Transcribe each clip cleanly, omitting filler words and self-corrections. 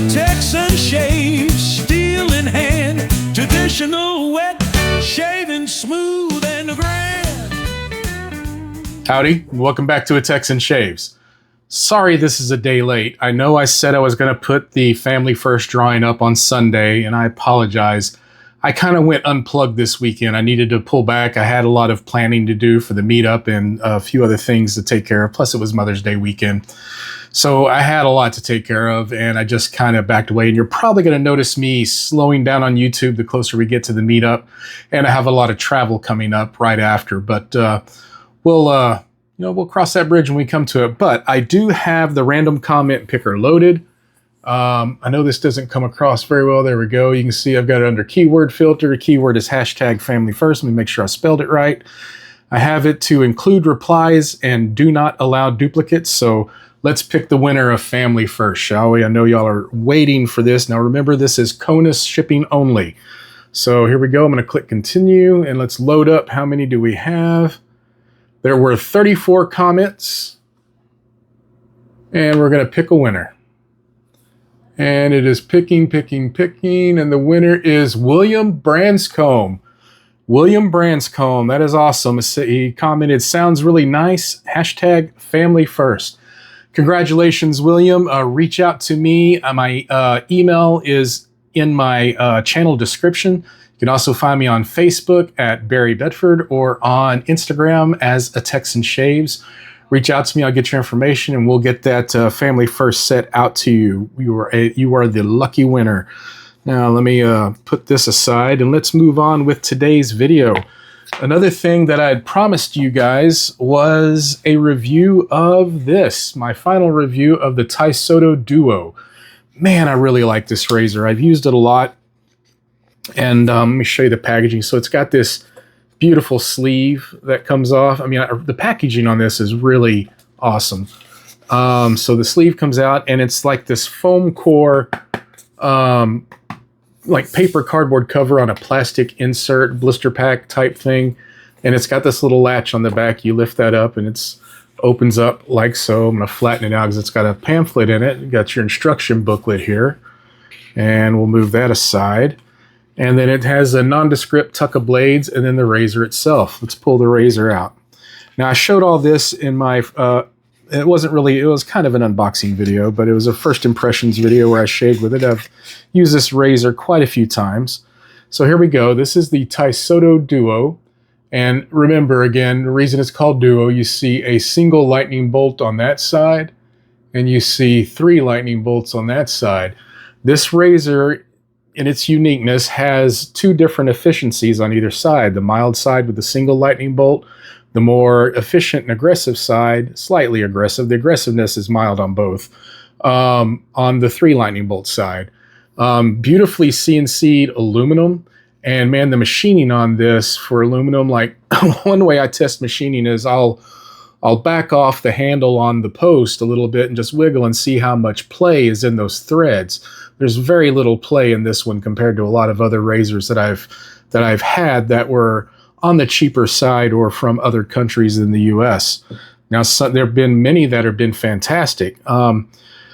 Texan shaves, steel in hand, traditional wet, shaving smooth and grand. Howdy, and welcome back to A Texan Shaves. Sorry this is a day late. I know I said I was going to put the Family First drawing up on Sunday, and I apologize. I kind of went unplugged this weekend. I needed to pull back. I had a lot of planning to do for the meetup and a few other things to take care of. Plus, it was Mother's Day weekend. So I had a lot to take care of, and I just kind of backed away. And you're probably going to notice me slowing down on YouTube the closer we get to the meetup. And I have a lot of travel coming up right after. But we'll cross that bridge when we come to it. But I do have the random comment picker loaded. I know this doesn't come across very well. There we go. You can see I've got it under keyword filter. The keyword is hashtag family first. Let me make sure I spelled it right. I have it to include replies and do not allow duplicates. So let's pick the winner of Family First, shall we? I know y'all are waiting for this. Now remember, this is CONUS shipping only. So here we go. I'm going to click continue and let's load up. How many do we have? There were 34 comments. And we're going to pick a winner. And it is picking, and the winner is William Branscombe. William Branscombe, that is awesome. He commented, sounds really nice, hashtag family first. Congratulations, William. Reach out to me. My email is in my channel description. You can also find me on Facebook at Barry Bedford or on Instagram as A Texan Shaves. Reach out to me. I'll get your information, and we'll get that Family First set out to you. You are the lucky winner. Now, let me put this aside, and let's move on with today's video. Another thing that I had promised you guys was a review of this, my final review of the TAISOTO Duo. Man, I really like this razor. I've used it a lot, and let me show you the packaging. So it's got this beautiful sleeve that comes off. I mean, the packaging on this is really awesome. So the sleeve comes out, and it's like this foam core, like paper cardboard cover on a plastic insert blister pack type thing. And it's got this little latch on the back. You lift that up, and it opens up like so. I'm going to flatten it out because it's got a pamphlet in it. You got your instruction booklet here. And we'll move that aside. And then it has a nondescript tuck of blades and then the razor itself. Let's pull the razor out. Now I showed all this in my, it was kind of an unboxing video, but it was a first impressions video where I shaved with it. I've used this razor quite a few times. So here we go. This is the TAISOTO Duo. And remember again, the reason it's called Duo, you see a single lightning bolt on that side and you see 3 lightning bolts on that side. This razor, in its uniqueness, has 2 different efficiencies on either side. The mild side with the single lightning bolt, the more efficient and aggressive side, slightly aggressive. The aggressiveness is mild on both, on the 3 lightning bolt side. Beautifully CNC'd aluminum. And man, the machining on this for aluminum, like one way I test machining is I'll back off the handle on the post a little bit and just wiggle and see how much play is in those threads. There's very little play in this one compared to a lot of other razors that I've had that were on the cheaper side or from other countries in the US. Now, there have been many that have been fantastic.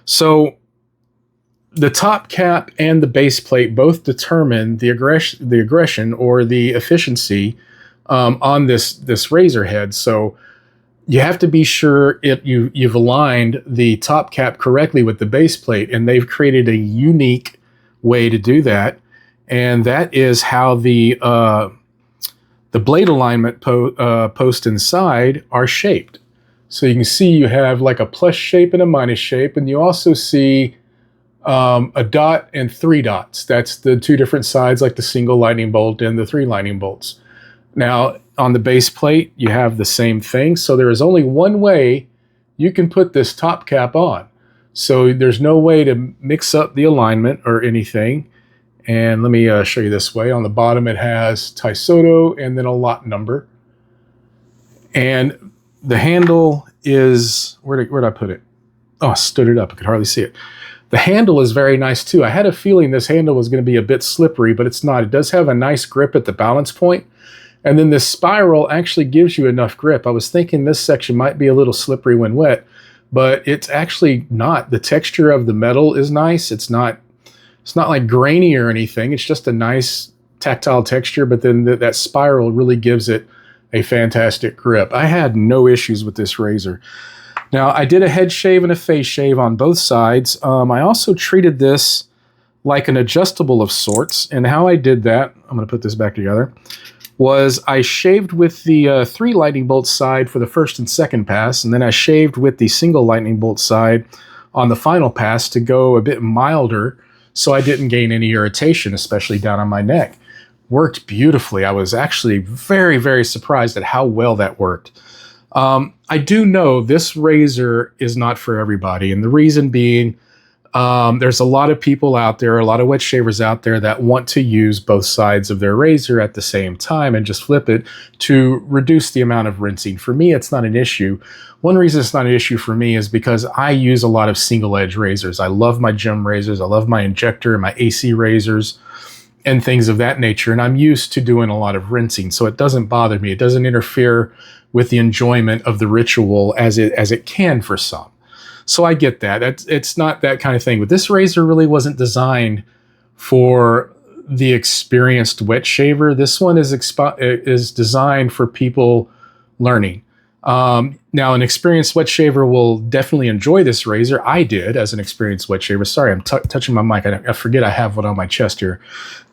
So the top cap and the base plate both determine the aggression or the efficiency on this razor head. So you have to be sure you've aligned the top cap correctly with the base plate, and they've created a unique way to do that. And that is how the blade alignment post inside are shaped. So you can see you have like a plus shape and a minus shape, and you also see a dot and 3 dots. That's the 2 different sides, like the single lightning bolt and the 3 lightning bolts. Now, on the base plate, you have the same thing. So there is only one way you can put this top cap on. So there's no way to mix up the alignment or anything. And let me show you this way. On the bottom, it has TAISOTO and then a lot number. And the handle is, where did I put it? Oh, I stood it up. I could hardly see it. The handle is very nice too. I had a feeling this handle was going to be a bit slippery, but it's not. It does have a nice grip at the balance point. And then this spiral actually gives you enough grip. I was thinking this section might be a little slippery when wet, but it's actually not. The texture of the metal is nice. It's not like grainy or anything. It's just a nice tactile texture, but then that spiral really gives it a fantastic grip. I had no issues with this razor. Now, I did a head shave and a face shave on both sides. I also treated this like an adjustable of sorts, and how I did that, I'm going to put this back together, was I shaved with the 3 lightning bolt side for the first and second pass, and then I shaved with the single lightning bolt side on the final pass to go a bit milder so I didn't gain any irritation, especially down on my neck. Worked beautifully. I was actually very, very surprised at how well that worked. I do know this razor is not for everybody, and the reason being, there's a lot of people out there, a lot of wet shavers out there that want to use both sides of their razor at the same time and just flip it to reduce the amount of rinsing. For me, it's not an issue. One reason it's not an issue for me is because I use a lot of single edge razors. I love my gem razors. I love my injector, my AC razors, and things of that nature. And I'm used to doing a lot of rinsing, so it doesn't bother me. It doesn't interfere with the enjoyment of the ritual as it can for some. So I get that. It's not that kind of thing. But this razor really wasn't designed for the experienced wet shaver. This one is designed for people learning. Now, an experienced wet shaver will definitely enjoy this razor. I did as an experienced wet shaver. Sorry, I'm touching my mic. I forget I have one on my chest here,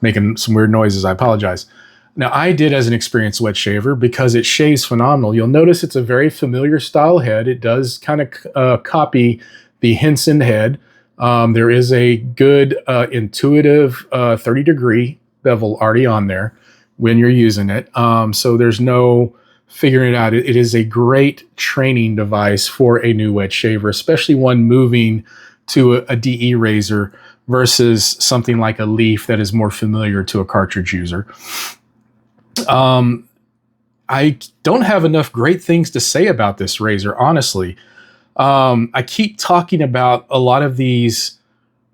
making some weird noises. I apologize. Now, I did as an experienced wet shaver because it shaves phenomenal. You'll notice it's a very familiar style head. It does kind of copy the Henson head. There is a good intuitive 30-degree bevel already on there when you're using it. So there's no figuring it out. It is a great training device for a new wet shaver, especially one moving to a DE razor versus something like a leaf that is more familiar to a cartridge user. I don't have enough great things to say about this razor, honestly. I keep talking about a lot of these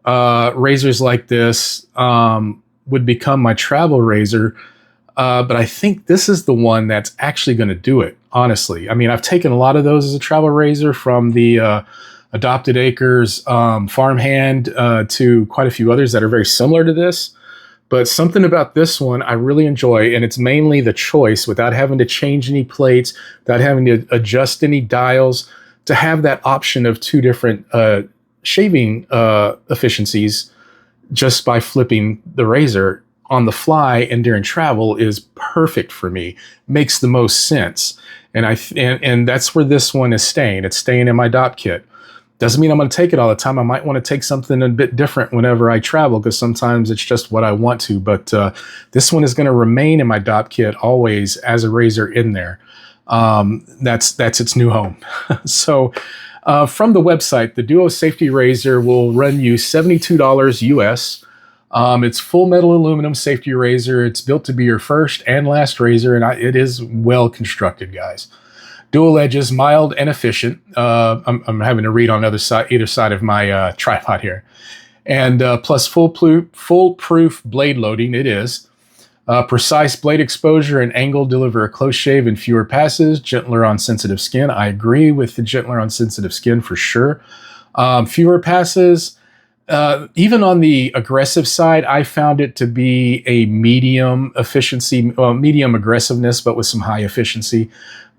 razors like this would become my travel razor, but I think this is the one that's actually going to do it, honestly. I mean, I've taken a lot of those as a travel razor, from the Adopted Acres Farmhand to quite a few others that are very similar to this. But something about this one I really enjoy, and it's mainly the choice, without having to change any plates, without having to adjust any dials, to have that option of 2 different shaving efficiencies just by flipping the razor on the fly and during travel is perfect for me. Makes the most sense. And that's where this one is staying. It's staying in my DOP kit. Doesn't mean I'm going to take it all the time. I might want to take something a bit different whenever I travel, because sometimes it's just what I want to. But this one is going to remain in my DOP kit always as a razor in there. That's its new home. So from the website, the Duo Safety Razor will run you $72 US. It's full metal aluminum safety razor. It's built to be your first and last razor, and it is well constructed, guys. Dual edges, mild and efficient. I'm having to read on either side of my tripod here. And plus foolproof blade loading, it is. Precise blade exposure and angle deliver a close shave in fewer passes. Gentler on sensitive skin. I agree with the gentler on sensitive skin for sure. Fewer passes. Even on the aggressive side, I found it to be a medium efficiency, medium aggressiveness, but with some high efficiency.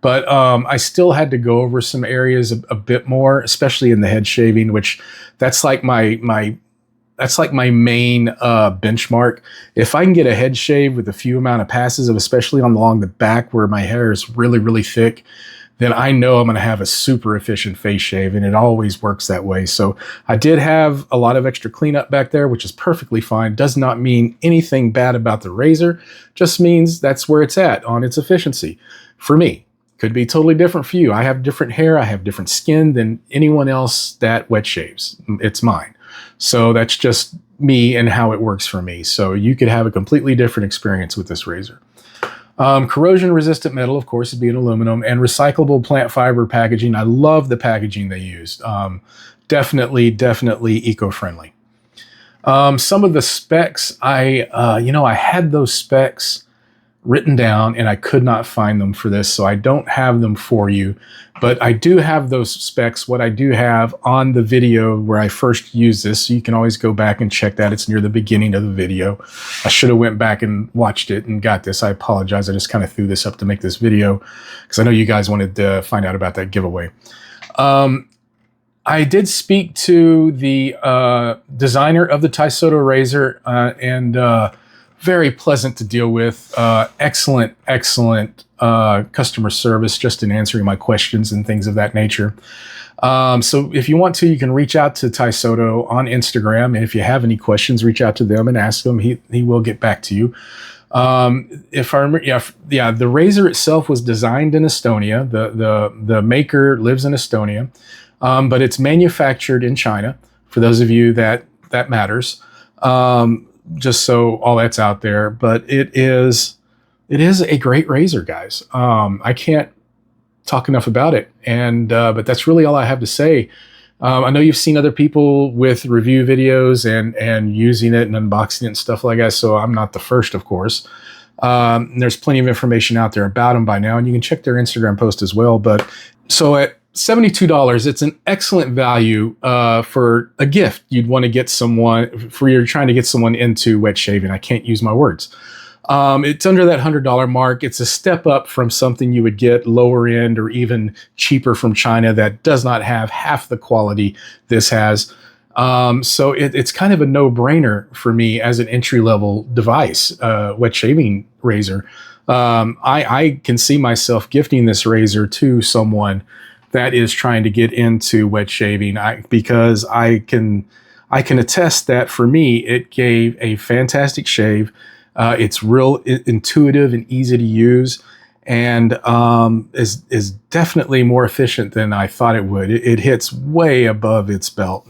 But I still had to go over some areas a bit more, especially in the head shaving, which that's like my main benchmark. If I can get a head shave with a few amount of passes, especially along the back where my hair is really, really thick, then I know I'm going to have a super efficient face shave, and it always works that way. So I did have a lot of extra cleanup back there, which is perfectly fine. Does not mean anything bad about the razor, just means that's where it's at on its efficiency for me. Could be totally different for you. I have different hair, I have different skin than anyone else that wet shaves. It's mine. So that's just me and how it works for me. So you could have a completely different experience with this razor. Corrosion resistant metal, of course, is being aluminum, and recyclable plant fiber packaging. I love the packaging they used. Definitely eco-friendly. Some of the specs, I had those specs written down, and I could not find them for this, so I don't have them for you. But I do have those specs, what I do have on the video where I first used this, so you can always go back and check that. It's near the beginning of the video. I should have went back and watched it and got this. I apologize. I just kind of threw this up to make this video because I know you guys wanted to find out about that giveaway. I did speak to the designer of the TAISOTO razor, and very pleasant to deal with. Excellent customer service just in answering my questions and things of that nature. So if you want to, you can reach out to TAISOTO on Instagram. And if you have any questions, reach out to them and ask them. He will get back to you. If I remember, yeah, the razor itself was designed in Estonia. The maker lives in Estonia. But it's manufactured in China, for those of you that matters. Just so all that's out there. But it is a great razor, guys. I can't talk enough about it. And but that's really all I have to say. I know you've seen other people with review videos and using it and unboxing it and stuff like that, so I'm not the first, of course. There's plenty of information out there about them by now, and you can check their Instagram post as well. But so at $72, it's an excellent value for a gift you'd want to get someone, for you're trying to get someone into wet shaving. I can't use my words. It's under that $100 mark. It's a step up from something you would get lower end or even cheaper from China that does not have half the quality this has. So it's kind of a no-brainer for me as an entry-level device, wet shaving razor. I can see myself gifting this razor to someone that is trying to get into wet shaving, because I can attest that for me, it gave a fantastic shave. It's real intuitive and easy to use, and is definitely more efficient than I thought it would. It hits way above its belt.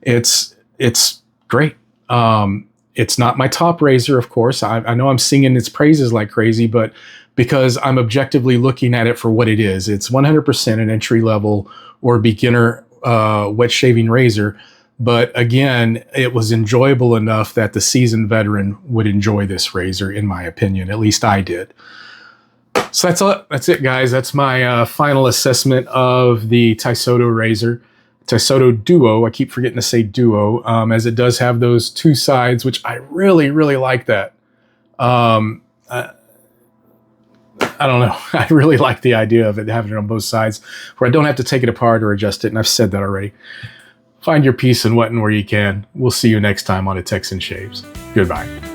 It's great. It's not my top razor, of course. I know I'm singing its praises like crazy, but because I'm objectively looking at it for what it is. It's 100% an entry-level or beginner wet shaving razor. But again, it was enjoyable enough that the seasoned veteran would enjoy this razor, in my opinion. At least I did. So that's it, guys. That's my final assessment of the TAISOTO razor. TAISOTO Duo. I keep forgetting to say Duo, as it does have those two sides, which I really, really like that. I don't know. I really like the idea of it having it on both sides where I don't have to take it apart or adjust it. And I've said that already. Find your peace in what and where you can. We'll see you next time on A Texan Shaves. Goodbye.